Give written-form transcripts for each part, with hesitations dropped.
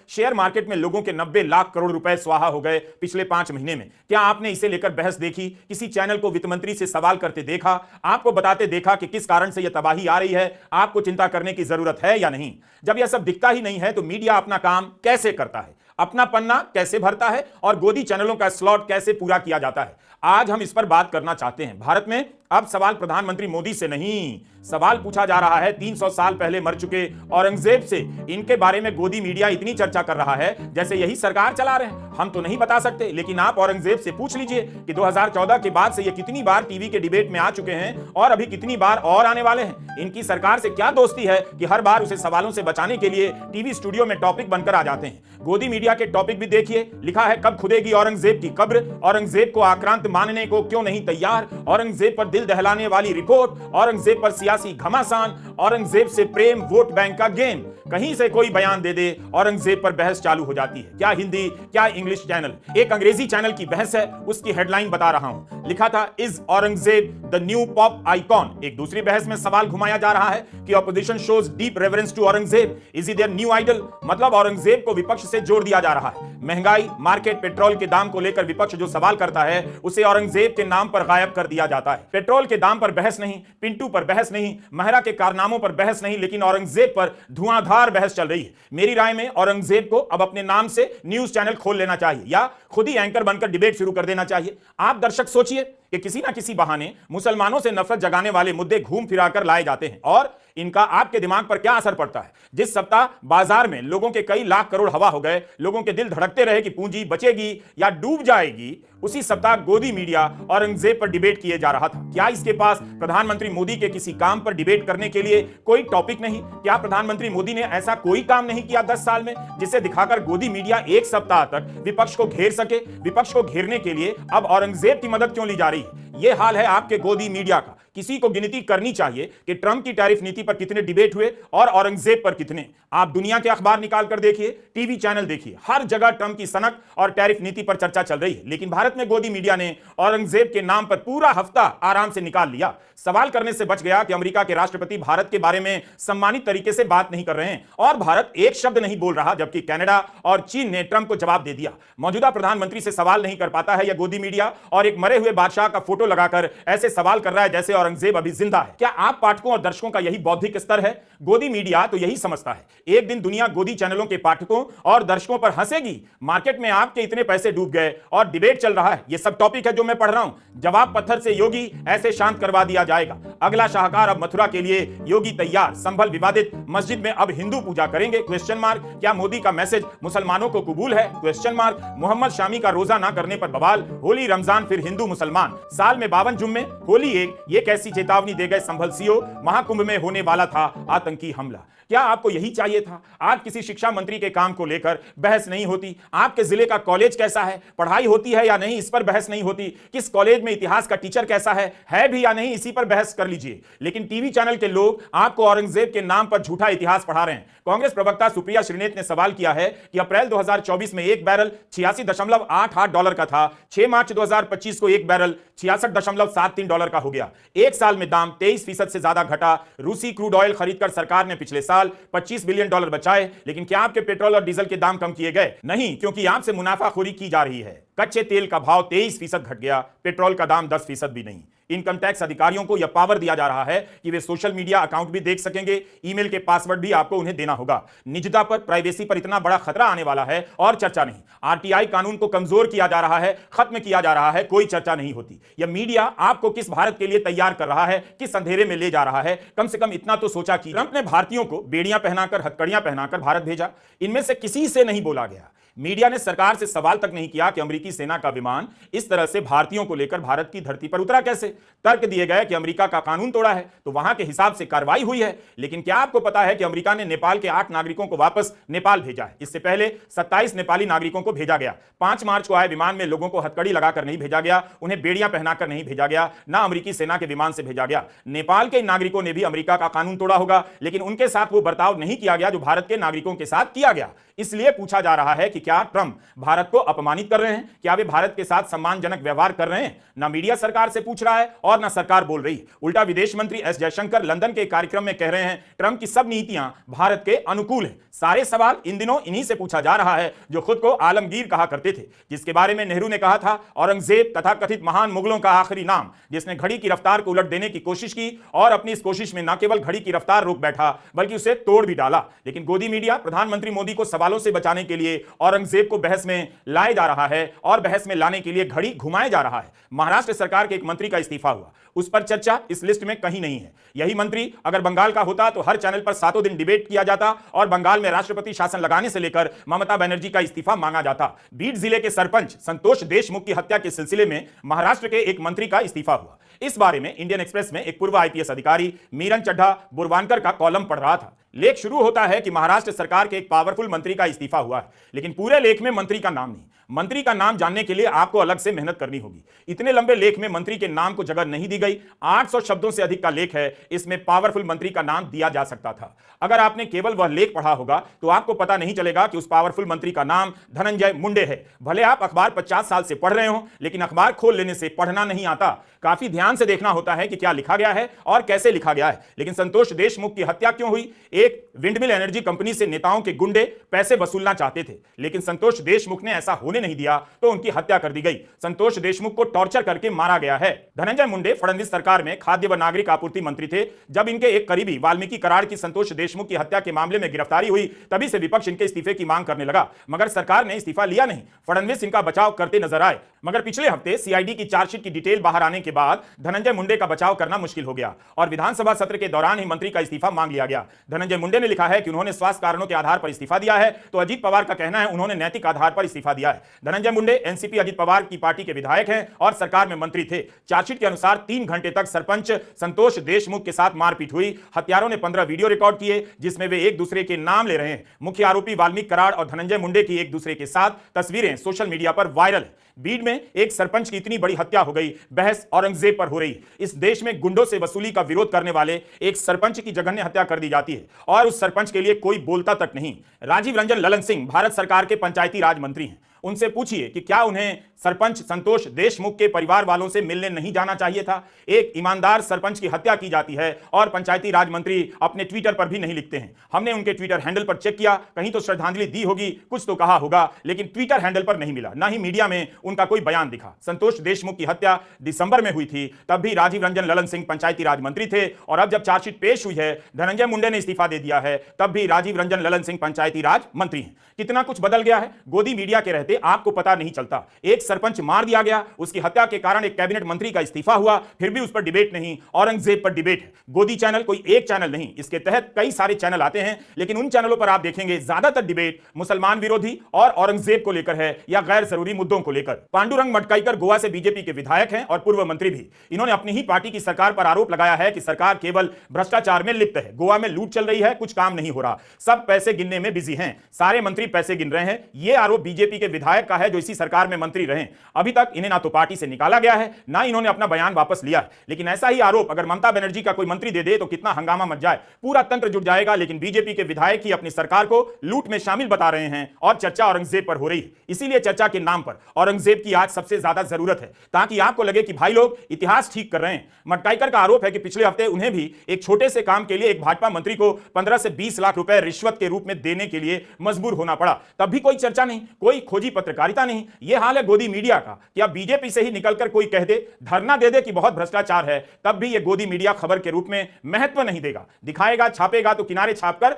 Share market में लोगों के 90 लाख करोड़ रुपए स्वाहा हो गए पिछले 5 महीने में। क्या आपने इसे लेकर बहस देखी? किसी चैनल को वित्त मंत्री से सवाल करते देखा? आपको बताते देखा कि किस कारण से यह तबाही आ रही है? आपको चिंता करने की जरूरत है या नहीं? जब यह सब दिखता ही नहीं है तो मीडिया अपना काम कैसे करता है, अपना पन्ना कैसे भरता है और गोदी चैनलों का स्लॉट कैसे पूरा किया जाता है? आज हम इस पर बात करना चाहते हैं। भारत में अब सवाल प्रधानमंत्री मोदी से नहीं, सवाल पूछा जा रहा है 300 साल पहले मर चुके औरंगजेब से। इनके बारे में गोदी मीडिया इतनी चर्चा कर रहा है जैसे यही सरकार चला रहे हैं। हम तो नहीं बता सकते, लेकिन आप औरंगजेब से पूछ लीजिए कि 2014 के बाद से ये कितनी बार टीवी के डिबेट में आ चुके हैं और अभी कितनी बार और आने वाले हैं। इनकी सरकार से क्या दोस्ती है कि हर बार उसे सवालों से बचाने के लिए टीवी स्टूडियो में टॉपिक बनकर आ जाते हैं। गोदी मीडिया के टॉपिक भी देखिए, लिखा है कब खुदेगी औरंगजेब की कब्र, औरंगजेब को आक्रांत मानने को क्यों नहीं तैयार, औरंगजेब पर दिल दहलाने वाली रिपोर्ट, औरंगजेब पर सियासी घमासान, औरंगजेब से प्रेम वोट बैंक का गेम। कहीं से कोई बयान दे दे, औरंगजेब पर बहस चालू हो जाती है। क्या हिंदी, क्या इंग्लिश चैनल। एक अंग्रेजी चैनल की बहस है, उसकी हेडलाइन बता रहा हूं। लिखा था is Aurangzeb the new pop icon. एक दूसरी बहस में सवाल घुमाया जा रहा है कि opposition shows deep reverence to Aurangzeb, is he their new idol. मतलब औरंगजेब को विपक्ष से जोड़ दिया जा रहा है। महंगाई, मार्केट, पेट्रोल के दाम को लेकर विपक्ष जो सवाल करता है उसे औरंगजेब के नाम पर गायब कर दिया जाता है। पेट्रोल के दाम पर बहस नहीं, पिंटू पर बहस नहीं, महरा के कारनामों पर बहस नहीं, लेकिन औरंगजेब पर धुआंधार बहस चल रही है। मेरी राय में औरंगजेब को अब अपने नाम से न्यूज चैनल खोल लेना चाहिए या खुद ही एंकर बनकर डिबेट शुरू कर देना चाहिए। आप दर्शक सोचिए कि किसी ना किसी बहाने मुसलमानों से नफरत जगाने वाले मुद्दे घूम फिराकर लाए जाते हैं और इनका आपके दिमाग पर क्या असर पड़ता है। जिस सप्ताह बाजार में लोगों के कई लाख करोड़ हवा हो गए, लोगों के दिल धड़कते रहे कि पूंजी बचेगी या डूब जाएगी, उसी सप्ताह गोदी मीडिया औरंगजेब पर डिबेट किए जा रहा था। क्या इसके पास प्रधानमंत्री मोदी के किसी काम पर डिबेट करने के लिए कोई टॉपिक नहीं? क्या प्रधानमंत्री मोदी ने ऐसा कोई काम नहीं किया 10 साल में जिसे दिखाकर गोदी मीडिया एक सप्ताह तक विपक्ष को घेर सके? विपक्ष को घेरने के लिए अब औरंगजेब की मदद क्यों ली जा रही है? यह हाल है आपके गोदी मीडिया का। किसी को गिनती करनी चाहिए कि ट्रंप की टैरिफ नीति पर कितने डिबेट हुए और औरंगजेब पर कितने। आप दुनिया के अखबार निकाल कर देखिए, टीवी चैनल देखिए, हर जगह ट्रंप की सनक और टैरिफ नीति पर चर्चा चल रही है। लेकिन भारत में गोदी मीडिया ने औरंगजेब के नाम पर पूरा हफ्ता आराम से निकाल लिया। सवाल करने से बच गया कि अमेरिका के राष्ट्रपति भारत के बारे में सम्मानित तरीके से बात नहीं कर रहे हैं और भारत एक शब्द नहीं बोल रहा, जबकि कनाडा और चीन ने ट्रंप को जवाब दे दिया। मौजूदा प्रधानमंत्री से सवाल नहीं कर पाता है यह गोदी मीडिया और एक मरे हुए बादशाह का फोटो लगाकर ऐसे सवाल कर रहा है जैसे औरंगजेब अभी जिंदा है। क्या आप पाठकों और दर्शकों का यही बौद्धिक स्तर है? गोदी मीडिया तो यही समझता है एक दिन दुनिया गोदी चैनलों के पाठकों और दर्शकों पर हंसेगी। मार्केट में आपके इतने पैसे डूब गए और डिबेट चल रहा है। यह सब टॉपिक है जो मैं पढ़ रहा हूं। जवाब पत्थर से योगी ऐसे शांत करवा दिया जाएगा। अगला शाहकार अब मथुरा के लिए योगी तैयार। संभल विवादित मस्जिद में अब हिंदू पूजा करेंगे? Question mark. क्या मोदी का मैसेज मुसलमानों को कबूल है? Question mark. मोहम्मद शामी का रोजा ना करने पर बवाल। होली, रमजान, फिर हिंदू मुसलमान। साल में 52 जुम्मे, होली एक। ये कैसी चेतावनी दे गए संभल सीओ? महाकुंभ में होने वाला था आतंकी हमला। क्या आपको यही चाहिए था? आज किसी शिक्षा मंत्री के काम को लेकर बहस नहीं होती। आपके जिले का कॉलेज कैसा है, पढ़ाई होती है या नहीं, इस पर बहस नहीं होती। किस कॉलेज में इतिहास का टीचर कैसा है भी या नहीं, इसी पर बहस कर लीजिए। लेकिन टीवी चैनल के लोग आपको औरंगजेब के नाम पर झूठा इतिहास पढ़ा रहे हैं। कांग्रेस प्रवक्ता सुप्रिया श्रीनेत ने सवाल किया है कि अप्रैल 2024 में एक बैरल $86.88 का था। 6 मार्च 2025 को एक बैरल $66.73 का हो गया। एक साल में दाम 23% से ज्यादा घटा। रूसी क्रूड ऑयल खरीदकर सरकार ने पिछले साल $25 बिलियन बचाए। लेकिन क्या आपके पेट्रोल और डीजल के दाम कम किए गए? नहीं, क्योंकि आपसे मुनाफाखोरी की जा रही है। कच्चे तेल का भाव 23% घट गया, पेट्रोल का दाम 10% भी नहीं। इनकम टैक्स अधिकारियों को यह पावर दिया जा रहा है कि वे सोशल मीडिया अकाउंट भी देख सकेंगे, ईमेल के पासवर्ड भी आपको उन्हें देना होगा। निजता पर, प्राइवेसी पर इतना बड़ा खतरा आने वाला है और चर्चा नहीं। आरटीआई कानून को कमजोर किया जा रहा है, खत्म किया जा रहा है, कोई चर्चा नहीं होती। यह मीडिया आपको किस भारत के लिए तैयार कर रहा है, किस अंधेरे में ले जा रहा है? कम से कम इतना तो सोचा कि ट्रंप ने भारतीयों को बेड़ियां पहनाकर, हथकड़ियां पहनाकर भारत भेजा। इनमें से किसी से नहीं बोला गया। मीडिया ने सरकार से सवाल तक नहीं किया कि अमेरिकी सेना का विमान इस तरह से भारतीयों को लेकर भारत की धरती पर उतरा कैसे। तर्क दिए गए कि अमेरिका का कानून तोड़ा है तो वहां के हिसाब से कार्रवाई हुई है। लेकिन क्या आपको पता है कि अमेरिका ने नेपाल के 8 नागरिकों को वापस नेपाल भेजा है? इससे पहले 27 नेपाली नागरिकों को भेजा गया। 5 मार्च को आए विमान में लोगों को हथकड़ी लगाकर नहीं भेजा गया, उन्हें बेड़ियां पहनाकर नहीं भेजा गया, ना अमेरिकी सेना के विमान से भेजा गया। नेपाल के नागरिकों ने भी अमेरिका का कानून तोड़ा होगा, लेकिन उनके साथ वो बर्ताव नहीं किया गया जो भारत के नागरिकों के साथ किया गया। इसलिए पूछा जा रहा है कि क्या ट्रंप भारत को अपमानित कर रहे हैं? क्या वे भारत के साथ सम्मानजनक व्यवहार कर रहे हैं? ना मीडिया सरकार से पूछ रहा है और ना सरकार बोल रही। उल्टा विदेश मंत्री एस जयशंकर लंदन के कार्यक्रम में कह रहे हैं ट्रंप की सब नीतियां भारत के अनुकूल हैं। सारे सवाल इन दिनों इन्हीं से पूछा जा रहा है जो खुद को आलमगीर कहा करते थे, जिसके बारे में नेहरू ने कहा था औरंगजेब तथा कथित महान मुगलों का आखिरी नाम, जिसने घड़ी की रफ्तार को उलट देने की कोशिश की और अपनी इस कोशिश में न केवल घड़ी की रफ्तार रोक बैठा बल्कि उसे तोड़ भी डाला। लेकिन गोदी मीडिया प्रधानमंत्री मोदी को सवालों से बचाने के लिए औरंगजेब को बहस में लाया जा रहा है और बहस में लाने के लिए घड़ी घुमाया जा रहा है। महाराष्ट्र सरकार के एक मंत्री का इस्तीफा हुआ, उस पर चर्चा इस लिस्ट में कहीं नहीं है। यही मंत्री अगर बंगाल का होता तो हर चैनल पर 7 दिन डिबेट किया जाता और बंगाल में राष्ट्रपति शासन लगाने से लेकर ममता बनर्जी का इस्तीफा मांगा जाता। बीड जिले के सरपंच संतोष देशमुख की हत्या के सिलसिले में महाराष्ट्र के एक मंत्री का इस्तीफा हुआ। इस बारे में इंडियन एक्सप्रेस में एक पूर्व आईपीएस अधिकारी मीरन चड्ढा बुरवानकर का कॉलम पढ़ रहा था। लेख शुरू होता है कि महाराष्ट्र सरकार के एक पावरफुल मंत्री का इस्तीफा हुआ है, लेकिन पूरे लेख में मंत्री का नाम नहीं। मंत्री का नाम जानने के लिए आपको अलग से मेहनत करनी होगी। इतने लंबे लेख में मंत्री के नाम को जगह नहीं दी गई। 800 शब्दों से अधिक का लेख है, इसमें पावरफुल मंत्री का नाम दिया जा सकता था। अगर आपने केवल वह लेख पढ़ा होगा तो आपको पता नहीं चलेगा कि उस पावरफुल मंत्री का नाम धनंजय मुंडे है। भले आप अखबार 50 साल से पढ़ रहे हो, लेकिन अखबार खोल लेने से पढ़ना नहीं आता। काफी ध्यान से देखना होता है कि क्या लिखा गया है और कैसे लिखा गया है। लेकिन संतोष देशमुख की हत्या क्यों हुई? एक विंडमिल एनर्जी कंपनी से नेताओं के गुंडे पैसे वसूलना चाहते थे, लेकिन संतोष देशमुख ने ऐसा होने नहीं दिया तो उनकी हत्या कर दी गई। संतोष देशमुख को टॉर्चर करके मारा गया है। धनंजय मुंडे फडणवीस सरकार में खाद्य व नागरिक आपूर्ति मंत्री थे। जब इनके एक करीबी वाल्मीकि कराड़ की संतोष देशमुख की हत्या के मामले में गिरफ्तारी हुई, तभी से विपक्ष इनके इस्तीफे की मांग करने लगा, मगर सरकार ने इस्तीफा लिया नहीं। फडणवीस इनका बचाव करते नजर आए, मगर पिछले हफ्ते सीआईडी की चार्जशीट की डिटेल बाहर आने के बाद धनंजय मुंडे का बचाव करना मुश्किल हो गया और विधानसभा सत्र के दौरान ही मंत्री का इस्तीफा मांग लिया गया। धनंजय मुंडे ने लिखा है कि उन्होंने स्वास्थ्य कारणों के आधार पर इस्तीफा दिया है, तो अजीत पवार का कहना है उन्होंने नैतिक आधार पर इस्तीफा दिया है। धनंजय मुंडे एनसीपी अजीत पवार की पार्टी के विधायक हैं और सरकार में मंत्री थे। चार्जशीट के अनुसार 3 घंटे तक सरपंच संतोष देशमुख के साथ मारपीट हुई। हत्यारों ने 15 वीडियो रिकॉर्ड किए जिसमें वे एक दूसरे के नाम ले रहे हैं। मुख्य आरोपी वाल्मीकि कराड़ और धनंजय मुंडे की एक दूसरे के साथ तस्वीरें सोशल मीडिया पर वायरल है। बीड में एक सरपंच की इतनी बड़ी हत्या हो गई, बहस औरंगजेब पर हो रही। इस देश में गुंडों से वसूली का विरोध करने वाले एक सरपंच की जघन्य हत्या कर दी जाती है और उस सरपंच के लिए कोई बोलता तक नहीं। राजीव रंजन ललन सिंह भारत सरकार के पंचायती राज मंत्री हैं। उनसे पूछिए कि क्या उन्हें सरपंच संतोष देशमुख के परिवार वालों से मिलने नहीं जाना चाहिए था? एक ईमानदार सरपंच की हत्या की जाती है और पंचायती राज मंत्री अपने ट्विटर पर भी नहीं लिखते हैं। हमने उनके ट्विटर हैंडल पर चेक किया, कहीं तो श्रद्धांजलि दी होगी, कुछ तो कहा होगा, लेकिन ट्विटर हैंडल पर नहीं मिला, ना ही मीडिया में उनका कोई बयान दिखा। संतोष देशमुख की हत्या दिसंबर में हुई थी, तब भी राजीव रंजन ललन सिंह पंचायती राज मंत्री थे और अब जब चार्जशीट पेश हुई है, धनंजय मुंडे ने इस्तीफा दे दिया है, तब भी राजीव रंजन ललन सिंह पंचायती राज मंत्री हैं। कितना कुछ बदल गया है, गोदी मीडिया के रहते आपको पता नहीं चलता। एक सरपंच मार दिया गया, उसकी हत्या के कारण एक कैबिनेट मंत्री का इस्तीफा हुआ, फिर भी उस पर डिबेट नहीं। औरंगजेब पर डिबेट है। गोदी चैनल कोई एक चैनल नहीं, इसके तहत कई सारे चैनल आते हैं, लेकिन उन चैनलों पर आप देखेंगे ज्यादातर डिबेट मुसलमान विरोधी और औरंगजेब को लेकर है या गैर जरूरी मुद्दों को लेकर। पांडुरंग मटकाईकर गोवा से बीजेपी के विधायक हैं और पूर्व मंत्री भी। इन्होंने अपनी ही पार्टी की सरकार पर आरोप लगाया है कि सरकार केवल भ्रष्टाचार में लिप्त है, गोवा में लूट चल रही है, कुछ काम नहीं हो रहा, सब पैसे गिनने में बिजी हैं, सारे मंत्री पैसे गिन रहे हैं। यह आरोप बीजेपी के विधायक का है जो इसी सरकार में मंत्री रहे। अभी तक इन्हें ना तो पार्टी से निकाला गया है, ना इन्होंने अपना बयान वापस लिया है। लेकिन ऐसा ही आरोप अगर ममता बनर्जी का कोई मंत्री दे दे तो कितना हंगामा मच जाए, पूरा तंत्र जुट जाएगा। लेकिन बीजेपी के विधायक ही अपनी सरकार को लूट में शामिल बता रहे हैं और चर्चा औरंगजेब पर हो रही है। इसीलिए चर्चा के नाम पर औरंगजेब की आज सबसे ज्यादा जरूरत है, ताकि आपको लगे कि भाई लोग इतिहास ठीक कर रहे हैं। मटकाईकर का आरोप है कि पिछले हफ्ते उन्हें भी एक छोटे से काम के लिए एक भाजपा मंत्री को 15 से 20 लाख रुपए रिश्वत के रूप में देने के लिए मजबूर होना पड़ा, तब भी कोई चर्चा नहीं, कोई खोजी पत्रकारिता नहीं। यह हाल है गोदी मीडिया का। क्या बीजेपी से ही निकलकर कोई कह दे, धरना दे दे कि बहुत भ्रष्टाचार है, तब भी यह गोदी मीडिया खबर के रूप में महत्व नहीं देगा। दिखाएगा, छापेगा तो किनारे छापकर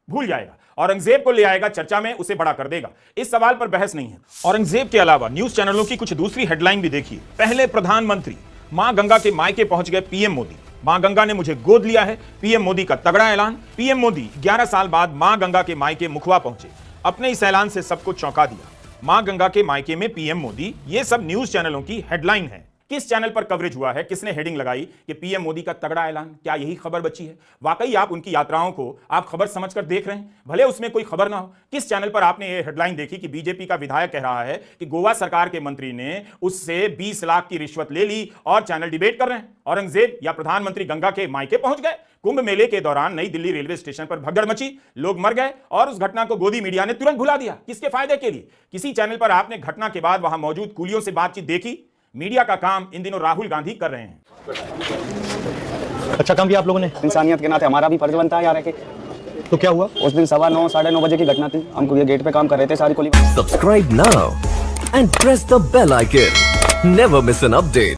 भूल जाएगा। औरंगजेब को ले आएगा चर्चा में, उसे बड़ा कर देगा। इस सवाल पर बहस नहीं है। औरंगजेब के अलावा न्यूज चैनलों की कुछ दूसरी हेडलाइन भी देखिए। पहले प्रधानमंत्री, मां गंगा के मायके पहुंच गए पीएम मोदी। मां गंगा ने मुझे गोद लिया है, पीएम मोदी का तगड़ा ऐलान। पीएम मोदी 11 साल बाद मां गंगा के मायके मुखवा पहुंचे। अपने इस ऐलान से सबको चौंका दिया। मां गंगा के मायके में पीएम मोदी, ये सब न्यूज चैनलों की हेडलाइन है। किस चैनल पर कवरेज हुआ है, किसने हेडिंग लगाई कि पीएम मोदी का तगड़ा ऐलान, क्या यही खबर बची है? वाकई आप उनकी यात्राओं को आप खबर समझकर देख रहे हैं, भले उसमें कोई खबर ना हो। किस चैनल पर आपने ये हेडलाइन देखी कि बीजेपी का विधायक कह रहा है कि गोवा सरकार के मंत्री ने उससे 20 लाख की रिश्वत ले ली और चैनल डिबेट कर रहे हैं? औरंगजेब या प्रधानमंत्री गंगा के मायके पहुंच गए? कुंभ मेले के दौरान नई दिल्ली रेलवे स्टेशन पर भगदड़ मची, लोग मर गए और उस घटना को गोदी मीडिया ने तुरंत भुला दिया। किसके फायदे के लिए? किसी चैनल पर आपने घटना के बाद वहां मौजूद कूलियों से बातचीत देखी? मीडिया का काम इन दिनों राहुल गांधी कर रहे हैं। अच्छा काम किया आप लोगों ने। इंसानियत के नाते हमारा भी फर्ज बनता है यार कि तो क्या हुआ? उस दिन 9:15 साढ़े 9 बजे की घटना थी। हम ये गेट पे काम कर रहे थे, सारी Koli. Subscribe now and press the bell icon. Never miss an update.